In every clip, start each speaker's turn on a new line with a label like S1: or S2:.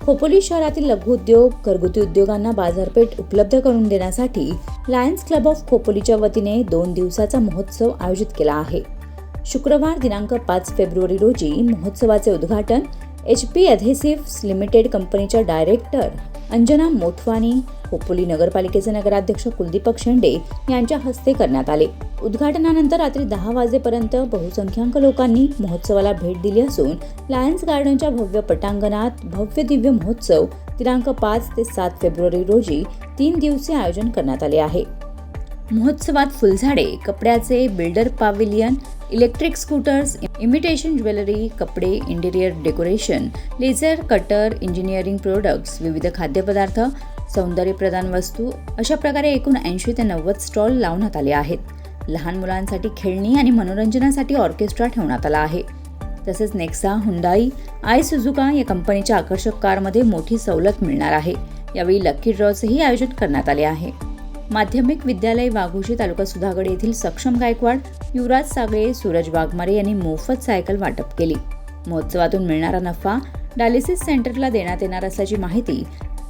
S1: खोपोली शहरातील लघु उद्योग, घरगुती उद्योगांना बाजारपेठ उपलब्ध करून देण्यासाठी लायन्स क्लब ऑफ खोपोलीच्या वतीने 2 दिवसाचा महोत्सव आयोजित केला आहे. शुक्रवार दिनांक 5 फेब्रुवारी रोजी महोत्सवाचे उद्घाटन HP अधेसिव्ह्ज लिमिटेड कंपनीच्या डायरेक्टर अंजना मोठवानी, खोपोली नगरपालिकेचे नगराध्यक्ष कुलदीपक शेंडे यांच्या हस्ते करण्यात आले. उद्घाटनानंतर रात्री 10 वाजेपर्यंत बहुसंख्याक लोकांनी महोत्सवाला भेट दिली असून लायन्स गार्डनच्या भव्य पटांगणात भव्य दिव्य महोत्सव दिनांक 5 ते 7 फेब्रुवारी रोजी 3 दिवसीय आयोजन करण्यात आले आहे. महोत्सवात फुलझाडे, कपड्याचे builder pavilion, electric scooters, imitation jewellery, कपडे, interior decoration, laser cutter, engineering products, विविध खाद्यपदार्थ, सौंदर्यप्रधान वस्तू अशा प्रकारे एकूण 80 ते 90 स्टॉल लावण्यात आले आहेत. लहान मुलांसाठी खेळणी आणि मनोरंजनासाठी ऑर्केस्ट्रा ठेवण्यात आला आहे. तसेच नेक्सा, हुंडाई, आय सुझुका या कंपनीच्या आकर्षक कारमध्ये मोठी सवलत मिळणार आहे. यावेळी लकी ड्रॉचेही आयोजन करण्यात आले आहे. माध्यमिक विद्यालय वाघोशी तालुका सुधागड येथील सक्षम गायकवाड, युवराज सागळे, सूरज वाघमारे यांनी मोफत सायकल वाटप केली. महोत्सवातून मिळणारा नफा डायलिसिस सेंटरला देण्यात येणार असल्याची माहिती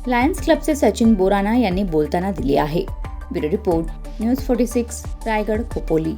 S1: लायन्स क्लबचे सचिन बोराना यांनी बोलताना दिली आहे. Bureau report, news 46, Raigad, Khopoli.